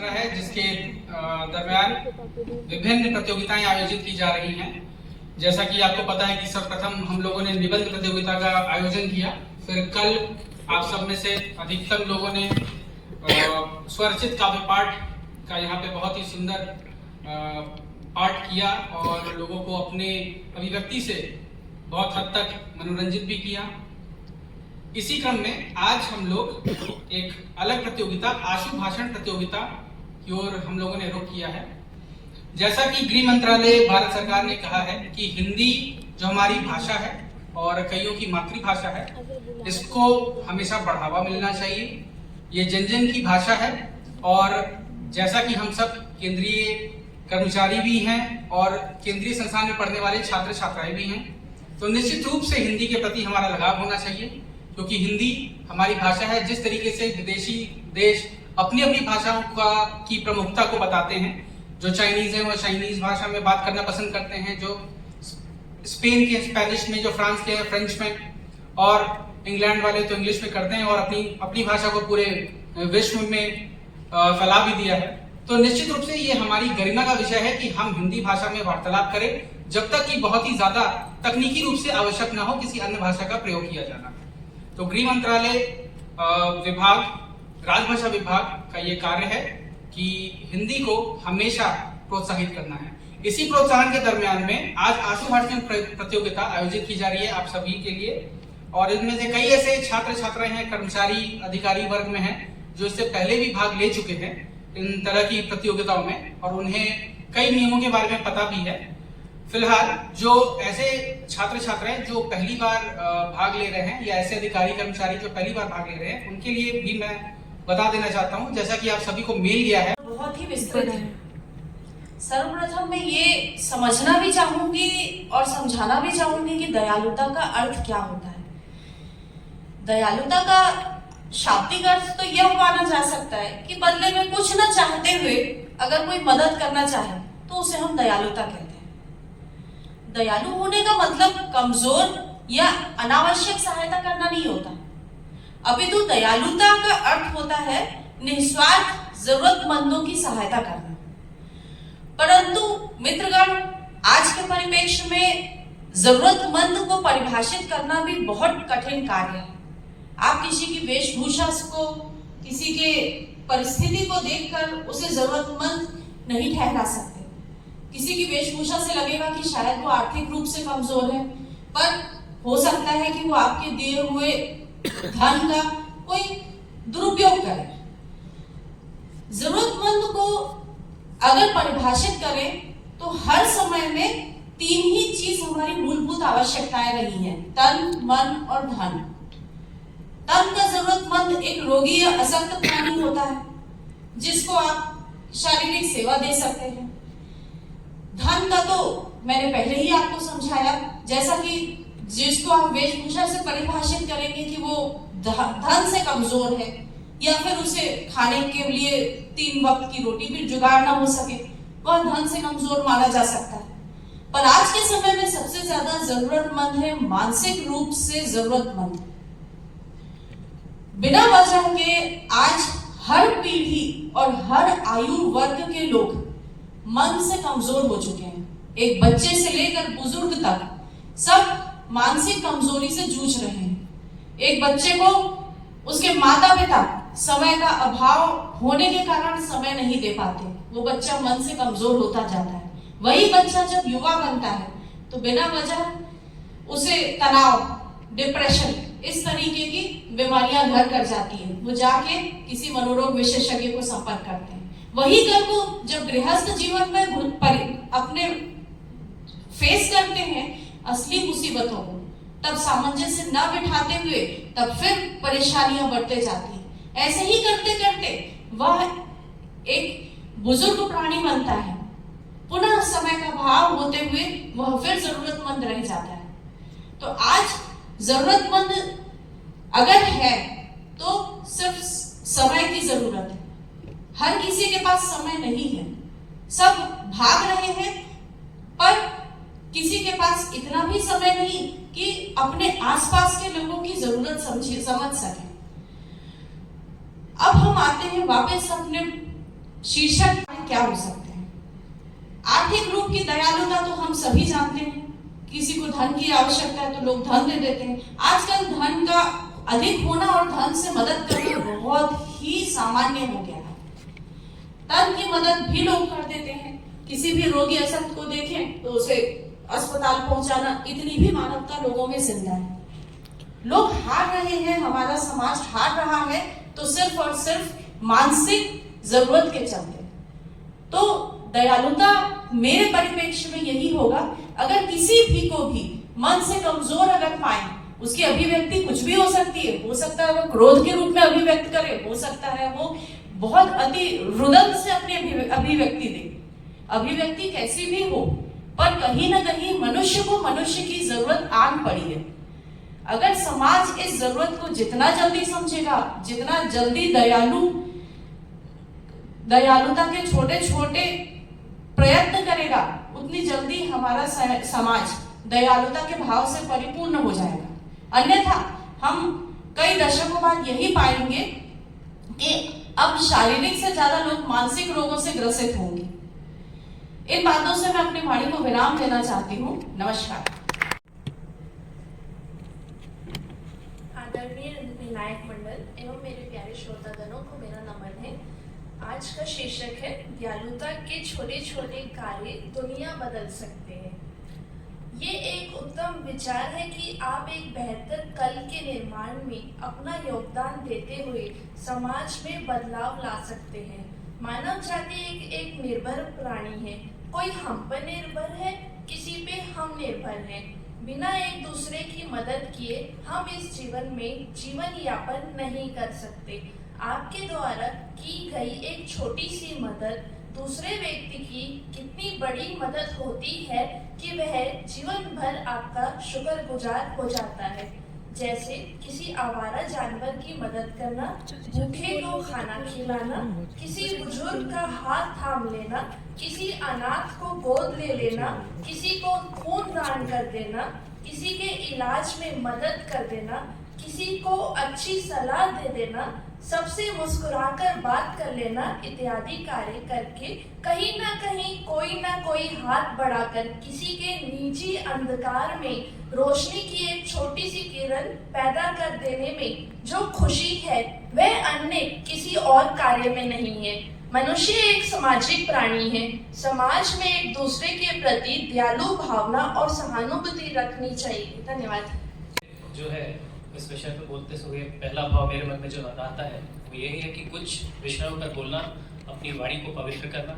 रहा है जिसके दरमियान विभिन्न प्रतियोगिताएं आयोजित की जा रही हैं। जैसा कि आपको पता है कि सर्वप्रथम हम लोगों ने निबंध प्रतियोगिता का आयोजन किया, फिर कल आप सब में से अधिकतर लोगों ने स्वरचित काव्य पाठ का यहाँ पे बहुत ही सुंदर पाठ किया और लोगों को अपने अभिव्यक्ति से बहुत हद तक मनोरंजित भी किया। इसी क्रम में आज हम लोग एक अलग प्रतियोगिता आशु भाषण प्रतियोगिता की ओर हम लोगों ने रुख किया है। जैसा कि गृह मंत्रालय भारत सरकार ने कहा है कि हिंदी जो हमारी भाषा है और कईयों की मातृभाषा है, इसको हमेशा बढ़ावा मिलना चाहिए। ये जन जन की भाषा है और जैसा कि हम सब केंद्रीय कर्मचारी भी हैं और केंद्रीय संस्थान में पढ़ने वाले छात्र छात्राएं भी हैं, तो निश्चित रूप से हिंदी के प्रति हमारा लगाव होना चाहिए, क्योंकि हिंदी हमारी भाषा है। जिस तरीके से विदेशी देश अपनी अपनी भाषाओं की प्रमुखता को बताते हैं, जो चाइनीज है वो चाइनीज भाषा में बात करना पसंद करते हैं, जो स्पेन के स्पेनिश में, जो फ्रांस के फ्रेंच में, और इंग्लैंड वाले तो इंग्लिश में करते हैं और अपनी भाषा को पूरे विश्व में फैला भी दिया है। तो निश्चित रूप से ये हमारी गरिमा का विषय है कि हम हिंदी भाषा में वार्तालाप करें, जब तक कि बहुत ही ज्यादा तकनीकी रूप से आवश्यक ना हो किसी अन्य भाषा का प्रयोग किया जाना। तो गृह मंत्रालय विभाग, राजभाषा विभाग का ये कार्य है कि हिंदी को हमेशा प्रोत्साहित करना है। इसी प्रोत्साहन के दरमियान में आज आशु भाषण प्रतियोगिता आयोजित की जा रही है आप सभी के लिए, और इनमें से कई ऐसे छात्र छात्राएं हैं, कर्मचारी अधिकारी वर्ग में हैं, जो इससे पहले भी भाग ले चुके हैं इन तरह की प्रतियोगिताओं में और उन्हें कई नियमों के बारे में पता भी है। फिलहाल जो ऐसे छात्र छात्राएं जो पहली बार भाग ले रहे हैं या ऐसे अधिकारी कर्मचारी जो पहली बार भाग ले रहे हैं, उनके लिए भी मैं बता देना चाहता हूं, जैसा कि आप सभी को मेल गया है, बहुत ही विस्तृत है। सर्वप्रथम मैं ये समझना भी चाहूंगी और समझाना भी चाहूंगी कि दयालुता का अर्थ क्या होता है। दयालुता का शाब्दिक अर्थ तो यह माना जा सकता है कि बदले में कुछ न चाहते हुए अगर कोई मदद करना चाहे तो उसे हम दयालुता कहते हैं। दयालु होने का मतलब कमजोर या अनावश्यक सहायता करना नहीं होता, अपितु दयालुता का अर्थ होता है निस्वार्थ जरूरतमंदों की सहायता करना। परंतु मित्रगण, आज के परिप्रेक्ष्य में जरूरतमंद को परिभाषित करना भी बहुत कठिन कार्य है। आप किसी की वेशभूषा को, किसी के परिस्थिति को देखकर उसे जरूरतमंद नहीं ठहरा सकते। किसी की वेशभूषा से लगेगा कि शायद वो आर्थिक रूप से कमजोर है, पर हो सकता है कि वो आपके दिए हुए धन का कोई दुरुपयोग करे। जरूरतमंद को अगर परिभाषित करें तो हर समय में तीन ही चीज हमारी मूलभूत आवश्यकताएं रही हैं: तन, मन और धन। तन का जरूरतमंद एक रोगी या अशक्त प्राणी होता है जिसको आप शारीरिक सेवा दे सकते हैं। धन का तो मैंने पहले ही आपको समझाया, जैसा कि जिसको आप वेशभूषा से परिभाषित करेंगे कि वो धन से कमजोर है या फिर उसे खाने के लिए 3 वक्त की रोटी भी जुगाड़ ना हो सके, वह धन से कमजोर माना जा सकता है। पर आज के समय में सबसे ज्यादा जरूरतमंद है मानसिक रूप से जरूरतमंद। बिना वजह के आज हर पीढ़ी और हर आयु वर्ग के लोग मन से कमजोर हो चुके हैं। एक बच्चे से लेकर बुजुर्ग तक सब मानसिक कमजोरी से जूझ रहे हैं। एक बच्चे को उसके माता पिता समय का अभाव होने के कारण समय नहीं दे पाते, वो बच्चा मन से कमजोर होता जाता है। वही बच्चा जब युवा बनता है तो बिना वजह उसे तनाव, डिप्रेशन, इस तरीके की बीमारियां घर कर जाती है। वो जाके किसी मनोरोग विशेषज्ञ को संपर्क करते हैं। वही कल को जब गृहस्थ जीवन में अपने फेस करते हैं असली मुसीबतों को, तब सामंजस्य न बिठाते हुए तब फिर परेशानियां बढ़ते जाती हैं। ऐसे ही करते करते वह एक बुजुर्ग प्राणी बनता है, पुनः समय का भाव होते हुए वह फिर जरूरतमंद रह जाता है। तो आज जरूरतमंद अगर है तो सिर्फ समय की जरूरत है। हर किसी के पास समय नहीं है, सब भाग रहे हैं, पर किसी के पास इतना भी समय नहीं कि अपने आसपास के लोगों की जरूरत समझ सके। अब हम आते हैं वापस अपने शीर्षक क्या हो सकते हैं? आर्थिक रूप की दयालुता तो हम सभी जानते हैं। किसी को धन की आवश्यकता है तो लोग धन दे देते हैं। आजकल धन का अधिक होना और धन से मदद करना बहुत ही सामान्य हो गया है। तन की मदद भी लोग कर देते हैं। किसी भी रोगी असंत को देखें तो उसे अस्पताल पहुंचाना, इतनी भी मानवता लोगों में जिंदा है। लोग हार रहे हैं, हमारा समाज हार रहा है तो सिर्फ और सिर्फ मानसिक जरूरत के चलते। तो दयालुता मेरे परिप्रेक्ष्य में यही होगा, अगर किसी भी को भी मन से कमजोर अगर पाए, उसकी अभिव्यक्ति कुछ भी हो सकती है। हो सकता है वो क्रोध के रूप में अभिव्यक्त करे, हो सकता है वो बहुत अति रुदन से अपनी अभिव्यक्ति दे। अभिव्यक्ति कैसी भी हो, पर कहीं ना कहीं मनुष्य को मनुष्य की जरूरत आन पड़ी है। अगर समाज इस जरूरत को जितना जल्दी समझेगा, जितना जल्दी दयालुता के छोटे छोटे प्रयत्न करेगा, उतनी जल्दी हमारा समाज दयालुता के भाव से परिपूर्ण हो जाएगा। अन्यथा हम कई दशकों बाद यही पाएंगे कि अब शारीरिक से ज्यादा लोग मानसिक रोगों से ग्रसित होंगे। इन बातों से मैं अपनी वाणी को विराम देना चाहती हूँ। नमस्कार। आदरणीय विनायक मंडल एवं मेरे प्यारे श्रोतागणों को मेरा नमन है। आज का शीर्षक है दयालुता के छोटे छोटे कार्य दुनिया बदल सकते हैं। ये एक उत्तम विचार है कि आप एक बेहतर कल के निर्माण में अपना योगदान देते हुए समाज में बदलाव ला सकते हैं। मानव जाति एक निर्भर प्राणी है। कोई हम पर निर्भर है, किसी पे हम निर्भर हैं। बिना एक दूसरे की मदद किए हम इस जीवन में जीवन यापन नहीं कर सकते। आपके द्वारा की गई एक छोटी सी मदद दूसरे व्यक्ति की कितनी बड़ी मदद होती है कि वह जीवन भर आपका शुक्रगुजार हो जाता है। जैसे किसी आवारा जानवर की मदद करना, भूखे को खाना खिलाना, किसी बुजुर्ग का हाथ थाम लेना, किसी अनाथ को गोद ले लेना, किसी को खून दान कर देना, किसी के इलाज में मदद कर देना, किसी को अच्छी सलाह दे देना, सबसे मुस्कुराकर बात कर लेना इत्यादि कार्य करके कहीं ना कहीं कोई ना कोई हाथ बढ़ाकर किसी के निजी अंधकार में रोशनी की एक छोटी सी किरण पैदा कर देने में जो खुशी है वह अन्य किसी और कार्य में नहीं है। मनुष्य एक सामाजिक प्राणी है। समाज में एक दूसरे के प्रति दयालु भावना और सहानुभूति रखनी चाहिए। धन्यवाद। जो है इस विषय पर बोलते हुए पहला भाव मेरे मन में जो आता है वो यही है कि कुछ विषयों पर बोलना, अपनी वाणी को पवित्र करना,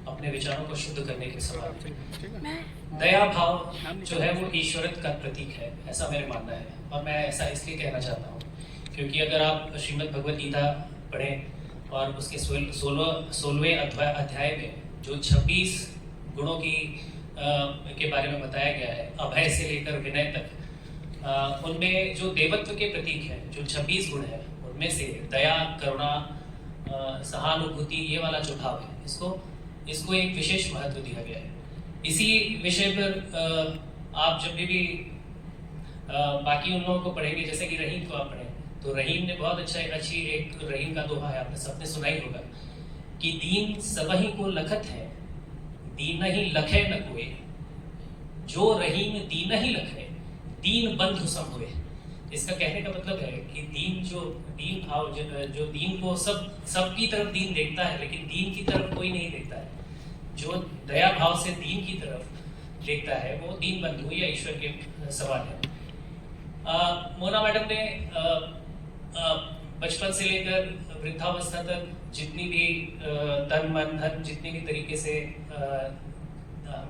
अपने विचारों को शुद्ध करने के समान। दया भाव जो है वो ईश्वरत्व का प्रतीक है, ऐसा मेरा मानना है। और मैं ऐसा इसलिए कहना चाहता हूँ क्योंकि अगर आप श्रीमद् भगवद गीता पढ़ें और उसके 16वें अध्याय में जो 26 गुणों के बारे में बताया गया है, अभय से लेकर विनय तक, उनमें जो देवत्व के प्रतीक हैं, जो 26 गुण हैं, उनमें से दया, करुणा, सहानुभूति, ये वाला जो भाव है, इसको एक विशेष महत्व दिया गया है। इसी विषय पर आप जब भी बाकी उन लोगों को पढ़ेंगे, जैसे कि रहीम को आप पढ़ें तो रहीम ने बहुत अच्छी एक रहीम का दोहा है, आपने सबने सुना ही होगा कि दीन सबही को लखत है, दीन ही लखे न कोई, जो रहीम दीन ही लखे, दीन बंधु सम हुए। इसका कहने का मतलब है कि दीन भाव जो दीन को सबकी तरफ दीन देखता है, लेकिन दीन की तरफ कोई नहीं देखता है। जो दया भाव से दीन की तरफ देखता है वो दीन बंधु या ईश्वर के समान है। मोना मैडम ने बचपन से लेकर वृद्धावस्था तक जितनी भी तन मन धन जितनी भी तरीके से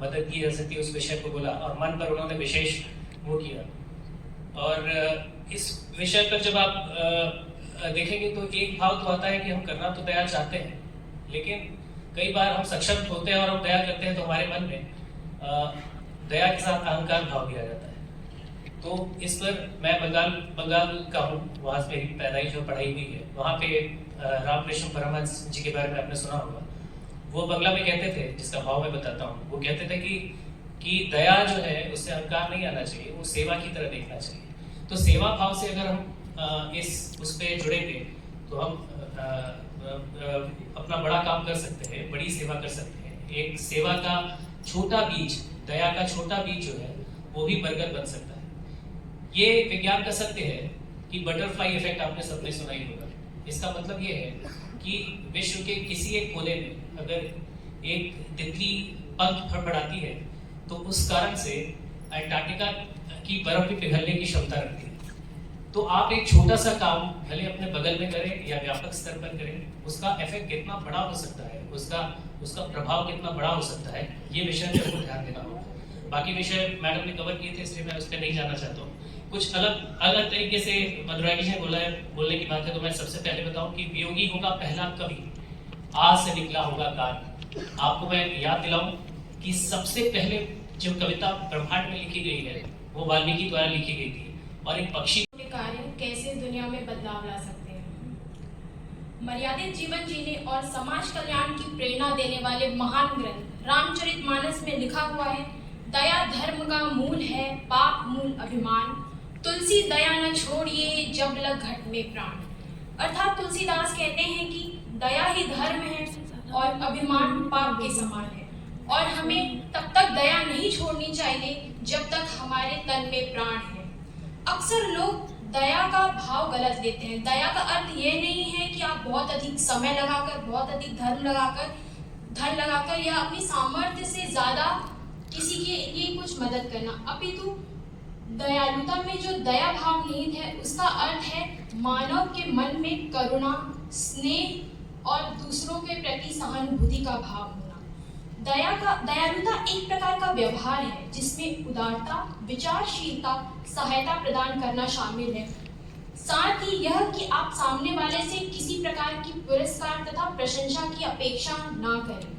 मदद की जा सकती है उस विषय को बोला, और मन पर उन्होंने विशेष वो किया। और इस विषय पर जब आप देखेंगे तो एक भाव तो आता है कि हम करना तो दया चाहते हैं, लेकिन कई बार हम सक्षम होते हैं और हम दया करते हैं तो हमारे मन में दया के साथ अहंकार भाव भी आ जाता है। तो इस पर मैं बंगाल का हूँ, वहाँ से मेरी पैदाइश और पढ़ाई हुई है। वहाँ पे रामकृष्ण परमहंस जी के बारे में आपने सुना होगा। वो बंगला में कहते थे, जिसका भाव मैं बताता हूँ, वो कहते थे कि दया जो है उससे अहंकार नहीं आना चाहिए, वो सेवा की तरह देखना चाहिए। तो सेवा भाव से अगर हम उस पर जुड़ेंगे तो हम अपना बड़ा काम कर सकते हैं, बड़ी सेवा कर सकते हैं। एक सेवा का छोटा बीज, दया का छोटा बीज जो है वो भी बरगद बन सकता है। ये विज्ञान का सत्य है कि बटरफ्लाई इफेक्ट आपने सबने सुना ही होगा। इसका मतलब ये है कि विश्व के किसी एक कोने में अगर एक तितली पंख फड़फड़ाती है तो उस कारण से अंटार्कटिका की बर्फ भी पिघलने की क्षमता रखती है। तो आप एक छोटा सा काम भले अपने बगल में करें या व्यापक स्तर पर करें, उसका इफेक्ट कितना बड़ा हो सकता है, उसका प्रभाव कितना बड़ा हो सकता है, ये विषय पे आपको ध्यान देना होगा। बाकी विषय मैडम ने कवर किए थे, इसलिए मैं उस पर नहीं जाना चाहता हूँ। कुछ अलग तरीके से मधुरानी जी ने बोलने की बात है, तो मैं सबसे पहले बताऊं कि वियोगी होगा पहला कवि, आ से निकला होगा गान। आपको मैं याद दिलाऊं कि सबसे पहले जो कविता ब्रह्मांड में लिखी गई है वो वाल्मीकि द्वारा लिखी गई थी, और एक पक्षी के कार्य कैसे दुनिया में बदलाव ला सकते हैं। मर्यादित जीवन जीने और समाज कल्याण की प्रेरणा देने वाले महान ग्रंथ रामचरितमानस में लिखा हुआ है, दया धर्म का मूल है, पाप मूल अभिमान, तुलसी दया न छोड़िए जब लग घट में प्राण। अर्थात तुलसीदास कहते हैं कि दया ही धर्म है और अभिमान पाप के समान है, और हमें तब तक दया नहीं छोड़नी चाहिए जब तक हमारे तन में प्राण है। अक्सर लोग दया का भाव गलत लेते हैं। दया का अर्थ ये नहीं है कि आप बहुत अधिक समय लगाकर, बहुत अधिक धन लगाकर या अपनी सामर्थ्य से ज्यादा किसी के लिए कुछ मदद करना, अपितु दयालुता में जो दया भाव निहित है उसका अर्थ है मानव के मन में करुणा, स्नेह और दूसरों के प्रति सहानुभूति का भाव होना। दयालुता एक प्रकार का व्यवहार है जिसमें उदारता, विचारशीलता, सहायता प्रदान करना शामिल है। साथ ही यह कि आप सामने वाले से किसी प्रकार की पुरस्कार तथा प्रशंसा की अपेक्षा ना करें।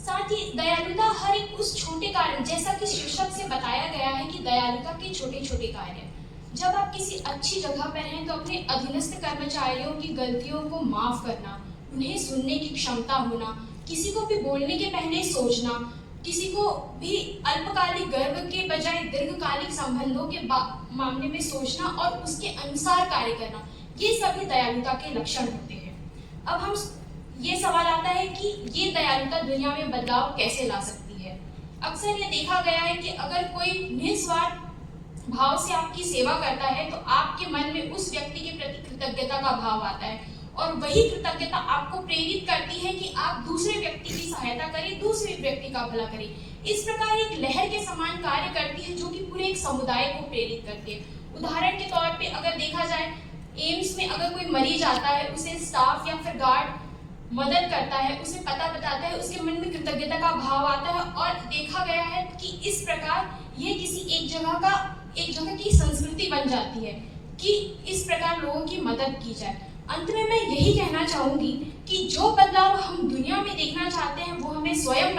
साथ ही दयालुता हर एक उस छोटे कार्य, जैसा कि शीर्षक से बताया गया है कि दयालुता के छोटे छोटे कार्य। जब आप किसी अच्छी जगह पर हैं तो अपने अधीनस्थ कर्मचारियों की गलतियों को माफ करना, उन्हें सुनने की क्षमता होना, किसी को भी बोलने के पहले सोचना, किसी को भी अल्पकालिक गर्व के बजाय दीर्घकालिक संबंधों के मामले में सोचना और उसके अनुसार कार्य करना, ये सभी दयालुता के लक्षण होते हैं। अब हम ये सवाल आता है कि ये दयालुता दुनिया में बदलाव कैसे ला सकती है। अक्सर ये देखा गया है कि अगर कोई निस्वार्थ भाव से आपकी सेवा करता है तो आपके मन में उस व्यक्ति के प्रति कृतज्ञता का भाव आता है, और वही कृतज्ञता आपको प्रेरित करती है कि आप दूसरे व्यक्ति की सहायता करें, दूसरे व्यक्ति का भला करें। इस प्रकार एक लहर के समान कार्य करती है जो कि पूरे एक समुदाय को प्रेरित करती है। उदाहरण के तौर पे अगर देखा जाए, एम्स में अगर कोई मरीज आता है, उसे स्टाफ या फिर गार्ड मदद करता है, उसे पता बताता है, उसके मन में कृतज्ञता का भाव आता है, और देखा गया है कि इस प्रकार ये किसी एक जगह की संस्कृति बन जाती है कि इस प्रकार लोगों की मदद की जाए। अंत में मैं यही कहना चाहूंगी कि जो बदलाव हम दुनिया में देखना चाहते हैं वो हमें स्वयं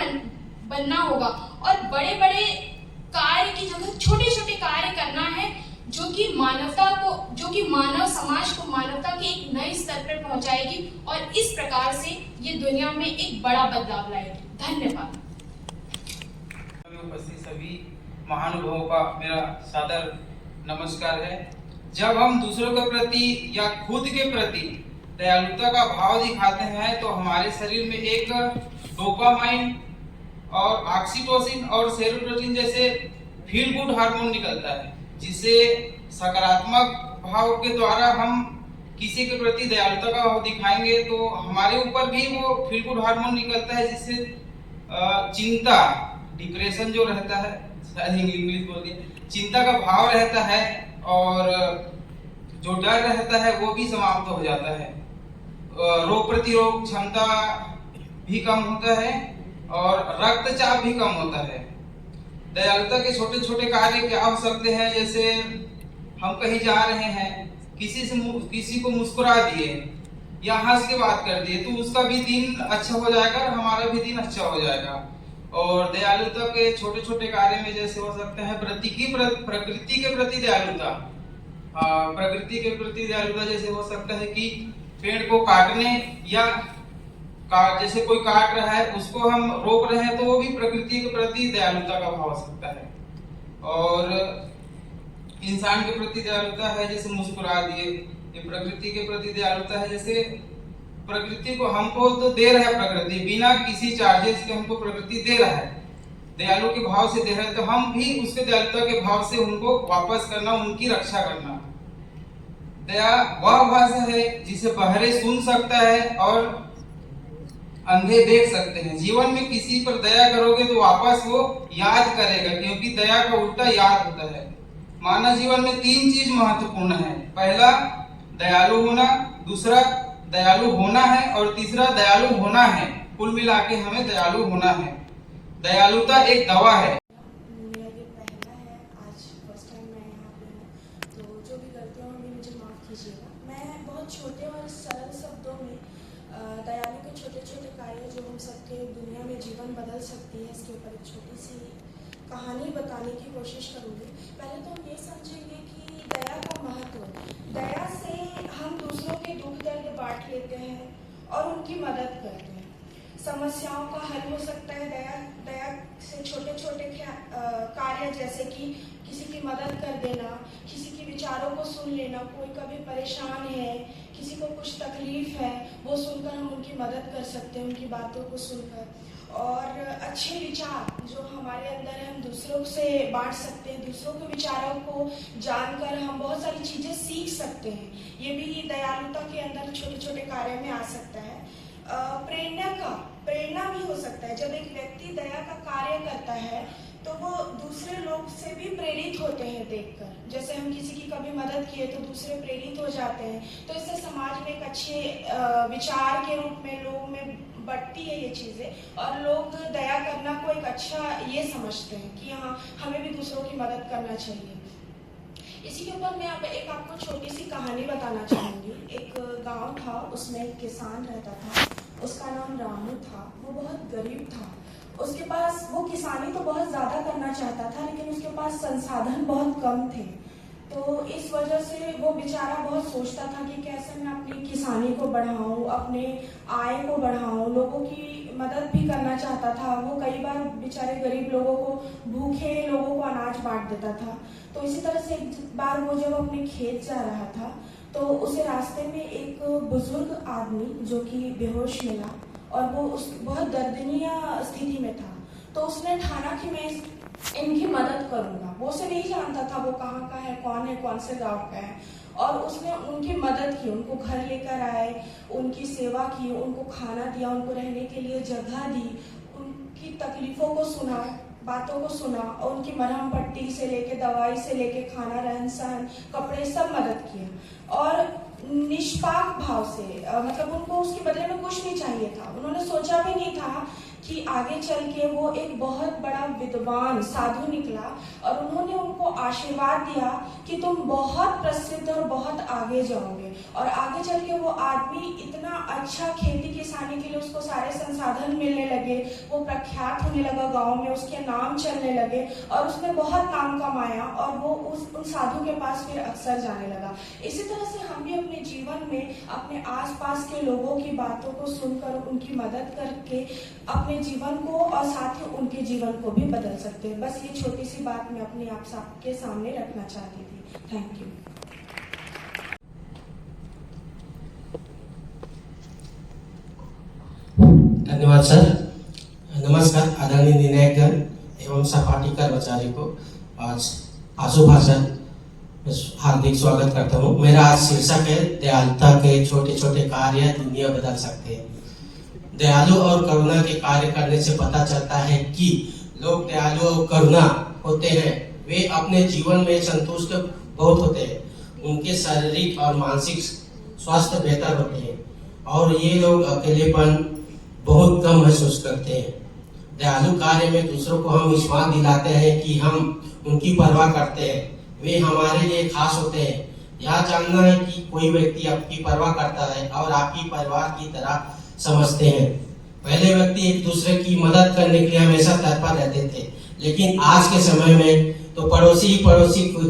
बनना होगा, और बड़े बड़े कार्य की जगह छोटे छोटे कार्य करना है जो कि मानव समाज को मानवता के एक नए स्तर पर पहुंचाएगी, और इस प्रकार से ये दुनिया में एक बड़ा बदलाव लाएगी। धन्यवाद। उपस्थित सभी महानुभावों का मेरा सादर नमस्कार है। जब हम दूसरों के प्रति या खुद के प्रति दयालुता का भाव दिखाते हैं तो हमारे शरीर में एक डोपामाइन और ऑक्सीटोसिन और सेरोटोनिन जैसे फील गुड हार्मोन निकलता है, जिससे सकारात्मक भाव के द्वारा हम किसी के प्रति दयालुता का भाव दिखाएंगे तो हमारे ऊपर भी वो फील गुड हार्मोन निकलता है, जिससे चिंता, डिप्रेशन जो रहता है, इंग्लिश बोल दिया, चिंता का भाव रहता है और जो डर रहता है वो भी समाप्त हो जाता है। रोग प्रतिरोध क्षमता भी कम होता है और रक्तचाप भी कम होता है। दयालुता के छोटे छोटे कार्य क्या हो सकते हैं, जैसे हम कहीं जा रहे हैं, किसी को मुस्कुरा दिए या हंस के बात कर दिए तो उसका भी दिन अच्छा हो जाएगा और हमारा भी दिन अच्छा हो जाएगा। और दयालुता के छोटे छोटे कार्य में जैसे हो सकते हैं प्रकृति के प्रति दयालुता। प्रकृति के प्रति दयालुता जैसे हो सकता है कि पेड़ को काटने या जैसे कोई काट रहा है उसको हम रोक रहे हैं तो वो भी प्रकृति के प्रति दयालुता का भाव हो सकता है। और इंसान के प्रति दयालुता है जैसे मुस्कुरा दिए ये प्रकृति के प्रति दयालुता है। जैसे प्रकृति को हमको तो दे रहा है, प्रकृति बिना किसी चार्जेस के हमको प्रकृति दे रहा है, दयालु के भाव से दे रहा है, तो हम भी उसके दयालुता के भाव से उनको वापस करना, उनकी रक्षा करना। दया वह भाषा है जिसे बहरे सुन सकता है और अंधे देख सकते हैं। जीवन में किसी पर दया करोगे तो वापस वो याद करेगा, क्योंकि दया का उल्टा याद होता है। मानव जीवन में 3 चीज महत्वपूर्ण है। पहला दयालु होना, दूसरा दयालु होना है और तीसरा दयालु होना है। कुल मिला के हमें दयालु होना है। दयालुता एक दवा है। मेरा ये पहला है, आज फर्स्ट टाइम मैं यहाँ पे हूँ, तो जो भी गलतियाँ होंगी मुझे माफ़ कीजिएगा। मैं बहुत छोटे और सरल शब्दों में दयालु के छोटे छोटे कार्य जो हम सबके दुनिया में जीवन बदल सकती है, इसके ऊपर एक छोटी सी कहानी बताने की कोशिश करूँगी। पहले तो हम ये समझेंगे कि दया का महत्व, दया से हम दूसरों के दुख दर्द बांट लेते हैं और उनकी मदद करते हैं। समस्याओं का हल हो सकता है दया से। छोटे छोटे कार्य जैसे कि किसी की मदद कर देना, किसी के विचारों को सुन लेना, कोई कभी परेशान है, किसी को कुछ तकलीफ है, वो सुनकर हम उनकी मदद कर सकते हैं, उनकी बातों को सुनकर। और अच्छे विचार जो हमारे अंदर है हम दूसरों से बांट सकते हैं, दूसरों के विचारों को जानकर हम बहुत सारी चीज़ें सीख सकते हैं। ये भी दयालुता के अंदर छोटे छोटे कार्य में आ सकता है। प्रेरणा भी हो सकता है। जब एक व्यक्ति दया का कार्य करता है तो वो दूसरे लोग से भी प्रेरित होते हैं देखकर। जैसे हम किसी की कभी मदद किए तो दूसरे प्रेरित हो जाते हैं, तो इससे समाज में एक अच्छे विचार के रूप में लोगों में बढ़ती है ये चीज़ें, और लोग दया करना को एक अच्छा ये समझते हैं कि हाँ, हमें भी दूसरों की मदद करना चाहिए। इसी के ऊपर मैं आपको छोटी सी कहानी बताना चाहूँगी। एक गांव था, उसमें एक किसान रहता था, उसका नाम रामू था। वो बहुत गरीब था। उसके पास, वो किसानी तो बहुत ज़्यादा करना चाहता था, लेकिन उसके पास संसाधन बहुत कम थे। तो इस वजह से वो बेचारा बहुत सोचता था कि कैसे मैं अपनी किसानी को बढ़ाऊँ, अपने आय को बढ़ाऊँ, लोगों की मदद भी करना चाहता था। वो कई बार बेचारे गरीब लोगों को, भूखे लोगों को अनाज बांट देता था। तो इसी तरह से एक बार वो जब अपने खेत जा रहा था तो उसे रास्ते में एक बुजुर्ग आदमी जो कि बेहोश मिला, और वो बहुत दर्दनीय स्थिति में था। तो उसने ठाना कि मैं इनकी मदद करूंगा। वो उसे नहीं जानता था वो कहाँ का है, कौन से गांव का है, और उसने उनकी मदद की, उनको घर लेकर आए, उनकी सेवा की, उनको खाना दिया, उनको रहने के लिए जगह दी, उनकी तकलीफों को सुना, बातों को सुना, और उनकी मरहम पट्टी से लेके, दवाई से लेके, खाना, रहन सहन, कपड़े, सब मदद किया। और निष्पाक भाव से, मतलब उनको उसके बदले में कुछ नहीं चाहिए था। उन्होंने सोचा भी नहीं था कि आगे चल के वो एक बहुत बड़ा विद्वान साधु निकला, और उन्होंने उनको आशीर्वाद दिया कि तुम बहुत प्रसिद्ध और बहुत आगे जाओगे। और आगे चल के वो आदमी इतना अच्छा, खेती किसानी के लिए उसको सारे संसाधन मिलने लगे, वो प्रख्यात होने लगा गांव में, उसके नाम चलने लगे, और उसने बहुत नाम कमाया, और वो उन साधु के पास फिर अक्सर जाने लगा। इसी तरह से हम भी अपने जीवन में अपने आसपास के लोगों की बातों को सुनकर, उनकी मदद करके अपने जीवन को और साथ ही उनके जीवन को भी बदल सकते हैं। बस ये छोटी सी बात मैं अपने आप सबके सामने रखना चाहती थी। Thank you. धन्यवाद सर। नमस्कार आदरणीय निर्णायकगण एवं सहपाठी कर्मचारी को आज आशुभाषण हार्दिक स्वागत करता हूँ। मेरा आज शीर्षक है दयालुता के छोटे छोटे कार्य दुनिया बदल सकते हैं। दयालु और करुणा के कार्य करने से पता चलता है कि लोग दयालु और करुणा होते हैं, वे अपने जीवन में संतुष्ट बहुत होते हैं, उनके शारीरिक और मानसिक स्वास्थ्य बेहतर होते हैं, और ये लोग अकेलेपन बहुत कम महसूस करते हैं। दयालु कार्य में दूसरों को हम विश्वास दिलाते हैं कि हम उनकी परवाह करते हैं, वे हमारे लिए खास होते हैं। यह जानना है कि कोई व्यक्ति आपकी परवाह करता है और आपकी परिवार की तरह समझते हैं। पहले व्यक्ति एक दूसरे की मदद करने के लिए हमेशा तत्पर रहते थे, लेकिन आज के समय में तो पड़ोसी को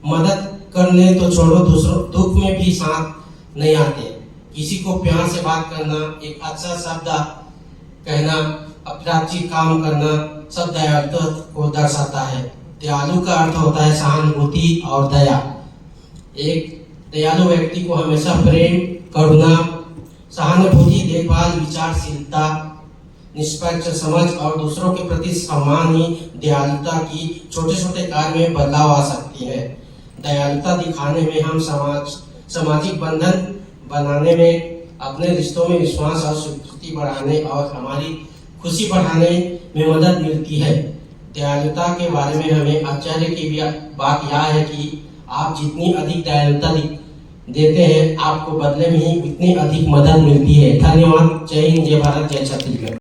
मदद करने तो छोड़ो, दूसरों दुख में भी साथ नहीं आते। किसी को प्यार से बात करना, एक अच्छा शब्द कहना, अपराधिक काम करना, सब दयालुता को दर्शाता है। दयालु का अर्थ होता है सहानुभूति और दया। एक दयालु व्यक्ति को हमेशा प्रेम, करुणा, सहानुभूति, देखभाल, विचारशीलता, निष्पक्ष समझ और दूसरों के प्रति सम्मान ही दयालुता की छोटे छोटे कार्य में बदलाव आ सकती है। दयालुता दिखाने में हम सामाजिक बंधन बनाने में, अपने रिश्तों में विश्वास और स्वीकृति बढ़ाने और हमारी खुशी बढ़ाने में मदद मिलती है। दयालुता के बारे में हमें आश्चर्य की भी बात यह है कि आप जितनी अधिक दयालुता देते हैं, आपको बदले में ही उतनी अधिक मदद मिलती है। धन्यवाद। जय हिंद, जय भारत, जय छत्तीसगढ़।